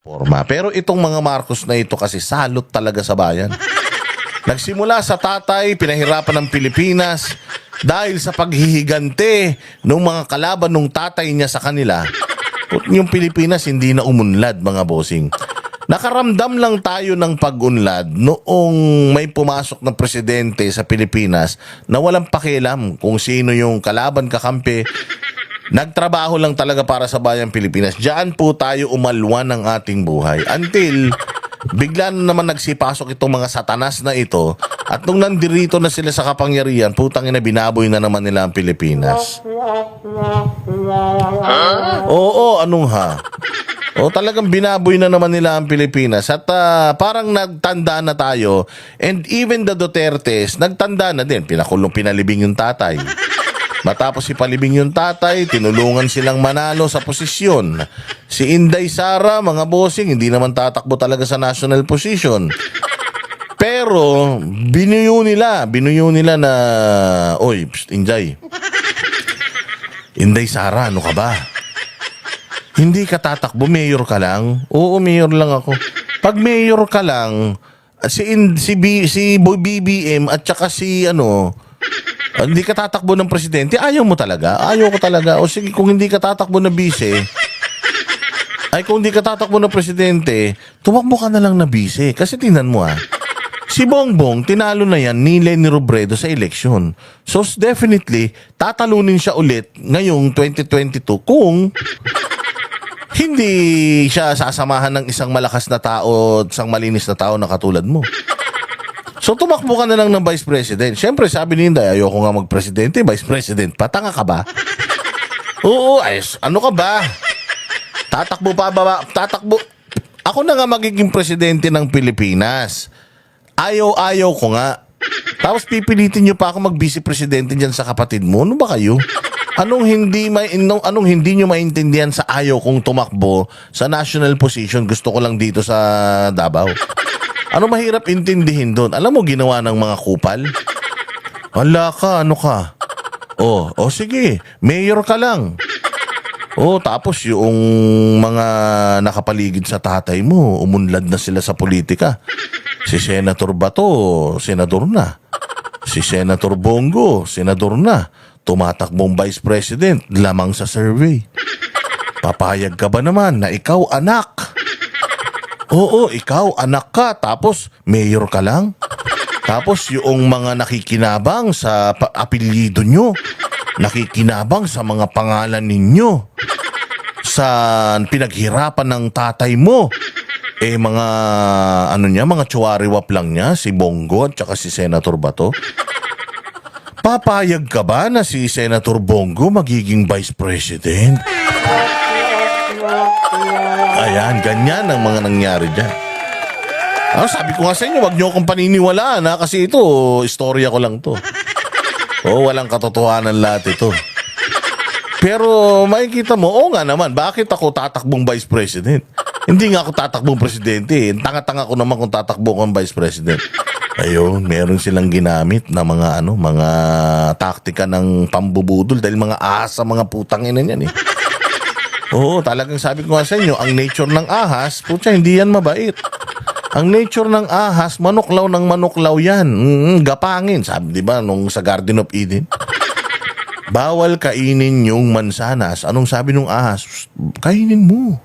Forma. Pero itong mga Marcos na ito kasi salot talaga sa bayan. Nagsimula sa tatay, pinahirapan ng Pilipinas dahil sa paghihigante ng mga kalaban ng tatay niya sa kanila. Yung Pilipinas hindi na umunlad, mga bossing. Nakaramdam lang tayo ng pag-unlad noong may pumasok ng presidente sa Pilipinas na walang pakialam kung sino yung kalaban kakampi. Nagtrabaho lang talaga para sa bayang Pilipinas. Diyan po tayo umalwan ng ating buhay. Until bigla na naman nagsipasok itong mga satanas na ito. At nung nandirito na sila sa kapangyarihan, putang ina, binaboy na naman nila ang Pilipinas. Oo, anong ha? O talagang binaboy na naman nila ang Pilipinas. At parang nagtanda na tayo. And even the Dutertes, nagtanda na din. Pinalibing yung tatay. Matapos ipalibing yung tatay, tinulungan silang manalo sa posisyon. Si Inday Sara, mga bossing, hindi naman tatakbo talaga sa national position. Pero, binuyo nila na, oy, Inday. Inday Sara, ano ka ba? Hindi ka tatakbo, mayor ka lang? Oo, mayor lang ako. Pag mayor ka lang, si BBM at saka si hindi ka tatakbo ng presidente, ayaw mo talaga? Ayaw ko talaga. O sige, kung hindi ka tatakbo na bise, kung hindi ka tatakbo na presidente, tumakbo ka na lang na bise. Kasi tingnan mo si Bongbong, tinalo na yan ni Leni Robredo sa eleksyon. So definitely, tatalunin siya ulit ngayong 2022 kung hindi siya sasamahan ng isang malakas na tao, isang malinis na tao na katulad mo. So tumakbo ka na lang ng Vice President. Siyempre sabi ni Inday, ayoko nga magpresidente, Vice President pa. Tanga ka ba? Oo, ano ka ba? Tatakbo pa ba? Tatakbo. Ako na nga magiging presidente ng Pilipinas. Ayaw ko nga. Tapos pipilitin nyo pa ako mag-vice presidente dyan sa kapatid mo. Ano ba kayo? Anong hindi nyo maintindihan sa ayaw kong tumakbo sa national position? Gusto ko lang dito sa Davao. Ano mahirap intindihin doon? Alam mo ginawa ng mga kupal? Hala ka, ano ka? Sige, mayor ka lang. Tapos yung mga nakapaligid sa tatay mo, umunlad na sila sa politika. Si Senator Bato, senador na. Si Senator Bongo, senador na. Tumatakbong Vice President, lamang sa survey. Papayag ka ba naman na ikaw anak? Oo, ikaw, anak ka, tapos mayor ka lang. Tapos yung mga nakikinabang sa apelyido nyo, nakikinabang sa mga pangalan ninyo, sa pinaghirapan ng tatay mo, mga tsuwariwap lang niya, si Bongo at saka si Senator Bato. Papayag ka ba na si Senator Bongo magiging Vice President? Ayan, ganyan ang mga nangyari dyan. Sabi ko nga sa inyo, wag nyo akong paniniwalaan kasi ito, istorya ko lang to. Walang katotohanan lahat ito. Pero makikita mo, nga naman, bakit ako tatakbong Vice President? Hindi nga ako tatakbong presidente. Tanga-tanga ko naman kung tatakbo kong Vice President. Ayun, meron silang ginamit na mga taktika ng pambubudol dahil mga ahas sa mga putang ina niyan Oo, talagang sabi ko nga sa inyo, ang nature ng ahas, hindi yan mabait. Ang nature ng ahas, manuklaw ng manuklaw yan. Gapangin, sabi, di ba, nung sa Garden of Eden. Bawal kainin yung mansanas. Anong sabi nung ahas? Kainin mo.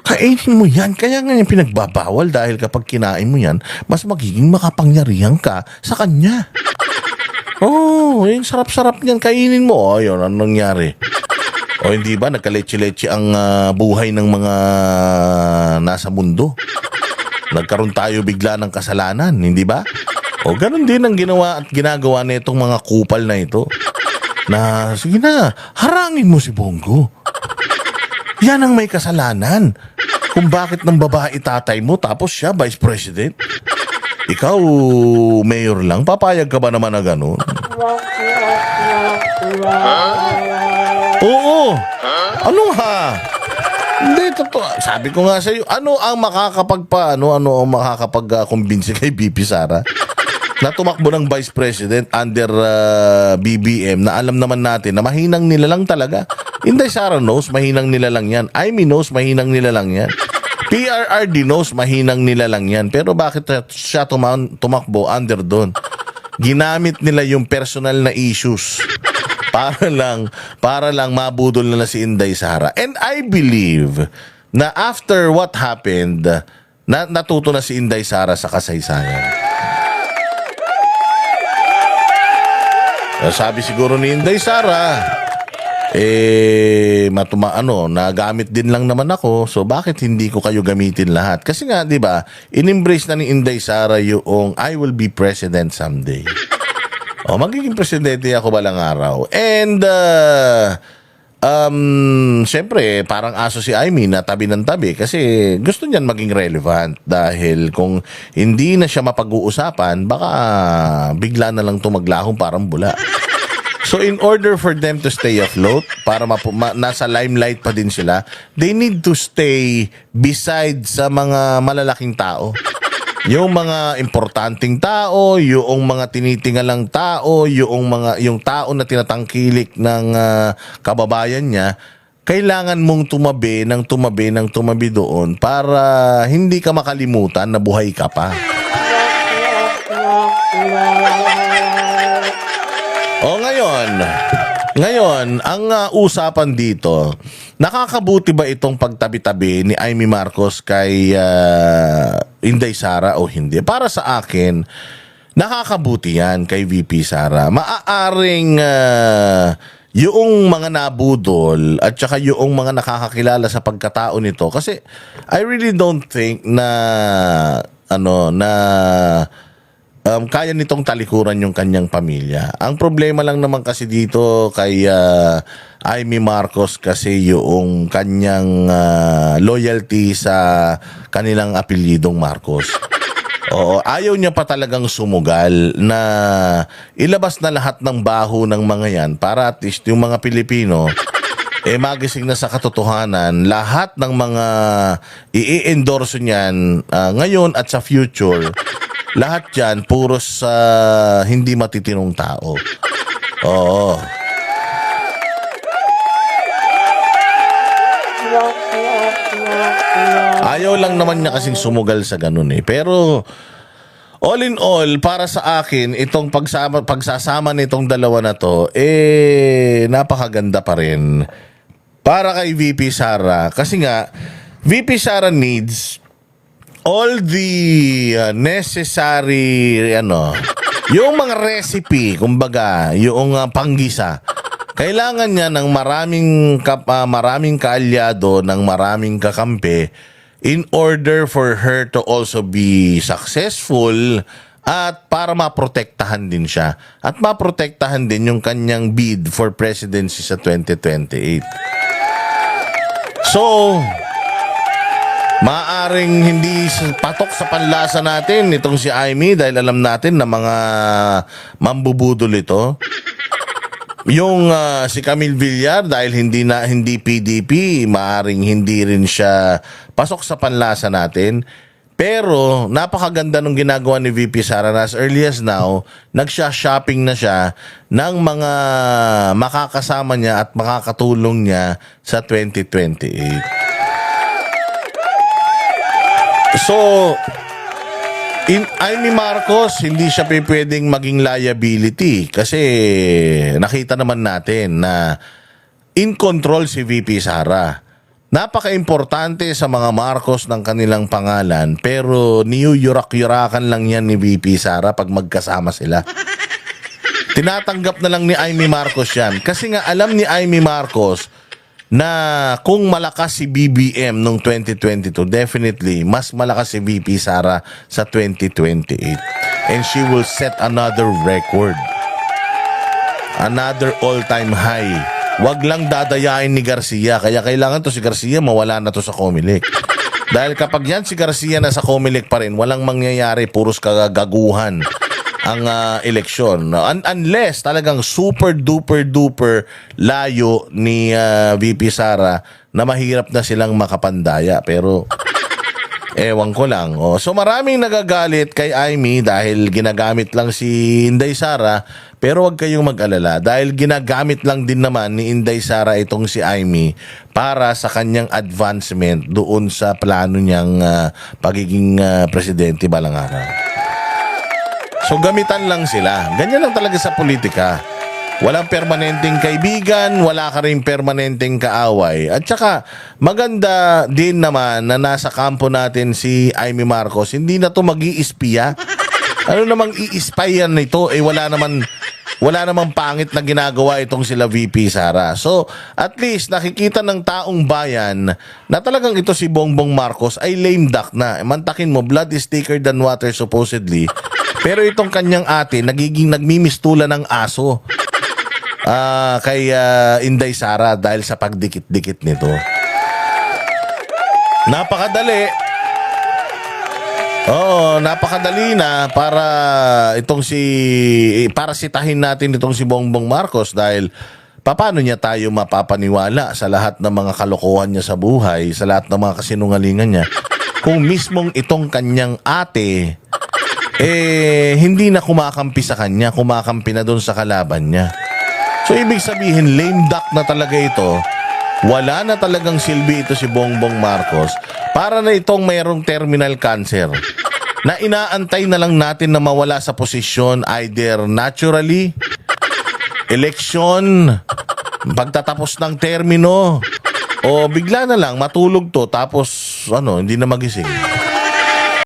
Kainin mo yan. Kaya nga yung pinagbabawal dahil kapag kinain mo yan, mas magiging makapangyarihan ka sa kanya. Yung sarap-sarap niyan, kainin mo. Ayun, anong nangyari? Hindi ba, nagkaleche-leche ang buhay ng mga nasa mundo. Nagkaroon tayo bigla ng kasalanan, hindi ba? Ganun din ang ginawa at ginagawa na itong mga kupal na ito. Na, sige na, harangin mo si Bongo. Yan ang may kasalanan. Kung bakit ng babae tatay mo tapos siya Vice President. Ikaw, mayor lang, papayag ka ba naman na ganun? Oo. Ano ha? Hindi, totoo. Sabi ko nga sa iyo, ano ang makakapag-kumbinsi kay BP Sara? Na tumakbo ng Vice President under BBM na alam naman natin na mahinang nila lang talaga. Inday Sara knows, mahinang nila lang yan. Amy knows, mahinang nila lang yan. PRRD knows mahinang nila lang yan. Pero bakit siya tumakbo under doon? Ginamit nila yung personal na issues para lang mabudol na si Inday Sara. And I believe na after what happened, natuto na si Inday Sara sa kasaysayan. Sabi siguro ni Inday Sara, nagamit din lang naman ako, so bakit hindi ko kayo gamitin lahat? Kasi nga, di ba, in-embrace na ni Inday Sara yung I will be president someday. Magiging presidente ako balang araw. And, syempre, parang aso si Aimee na tabi ng tabi kasi gusto niyan maging relevant dahil kung hindi na siya mapag-uusapan, baka bigla na lang tumaglahong parang bula. So in order for them to stay afloat, para nasa limelight pa din sila, they need to stay beside sa mga malalaking tao. Yung mga importanteng tao, yung mga tinitingalang tao, yung tao na tinatangkilik ng kababayan niya, kailangan mong tumabi doon para hindi ka makalimutan na buhay ka pa. Ngayon, ang usapan dito, nakakabuti ba itong pagtabi-tabi ni Aimee Marcos kay Inday Sara o hindi? Para sa akin, nakakabuti yan kay VP Sara. Maaaring yung mga nabudol at saka yung mga nakakakilala sa pagkatao nito. Kasi I really don't think na kaya nitong talikuran yung kanyang pamilya. Ang problema lang naman kasi dito kay Aimee Marcos kasi yung kanyang loyalty sa kanilang apelyidong Marcos. Oo, ayaw niya pa talagang sumugal na ilabas na lahat ng baho ng mga yan para at least yung mga Pilipino magising na sa katotohanan lahat ng mga i-endorse niyan ngayon at sa future. Lahat yan, puros hindi matitinong tao. Oo. Ayaw lang naman niya kasing sumugal sa ganun eh. Pero, all in all, para sa akin, itong pagsasama nitong dalawa na to, napakaganda pa rin. Para kay VP Sara. Kasi nga, VP Sara needs all the necessary yung mga recipe, kumbaga, yung panggisa. Kailangan niya ng maraming kaalyado, ng maraming kakampi in order for her to also be successful at para maprotektahan din siya. At maprotektahan din yung kanyang bid for presidency sa 2028. So, maaring hindi patok sa panlasa natin itong si Aimee dahil alam natin na mga mambubudol ito. Yung si Camille Villar dahil hindi PDP, maaring hindi rin siya pasok sa panlasa natin. Pero napakaganda nung ginagawa ni VP Sara na as early as now, nagsha-shopping na siya ng mga makakasama niya at makakatulong niya sa 2028. So, Aimee Marcos, hindi siya pwedeng maging liability kasi nakita naman natin na in control si VP Sara. Napaka-importante sa mga Marcos ng kanilang pangalan pero niyuyurak-yurakan lang yan ni VP Sara pag magkasama sila. Tinatanggap na lang ni Aimee Marcos yan kasi nga alam ni Aimee Marcos na kung malakas si BBM noong 2022, definitely mas malakas si VP Sara sa 2028. And she will set another record. Another all-time high. Wag lang dadayain ni Garcia. Kaya kailangan to si Garcia mawala na to sa Comelec. Dahil kapag yan si Garcia na sa Comelec pa rin, walang mangyayari, puros kagaguhan ang eleksyon. Unless talagang super duper duper layo ni VP Sara na mahirap na silang makapandaya. Pero Ewan ko lang. So maraming nagagalit kay Amy dahil ginagamit lang si Inday Sara. Pero wag kayong mag-alala dahil ginagamit lang din naman ni Inday Sara itong si Amy para sa kanyang advancement doon sa plano niyang pagiging presidente balang araw. So gamitan lang sila. Ganyan lang talaga sa politika. Walang permanenteng kaibigan, wala ka rin permanenteng kaaway. At saka, maganda din naman na nasa kampo natin si Amy Marcos. Hindi na to mag-iispiya. Ano namang i-ispyan nito? Wala namang pangit na ginagawa itong sila VP Sara. So, at least nakikita ng taong bayan na talagang ito si Bongbong Marcos ay lame duck na. Mantakin mo, blood is thicker than water supposedly. Pero itong kanyang ate, nagmimistula ng aso. Kay Inday Sara dahil sa pagdikit-dikit nito. Napakadali. Oo, napakadali na para para sitahin natin itong si Bongbong Marcos dahil paano niya tayo mapapaniwala sa lahat ng mga kalokohan niya sa buhay, sa lahat ng mga kasinungalingan niya kung mismong itong kanyang ate hindi na kumakampi sa kanya, kumakampi na doon sa kalaban niya. So, ibig sabihin, lame duck na talaga ito. Wala na talagang silbi ito si Bongbong Marcos para na itong mayroong terminal cancer na inaantay na lang natin na mawala sa posisyon either naturally, election, pagtatapos ng termino, o bigla na lang matulog to tapos hindi na magising.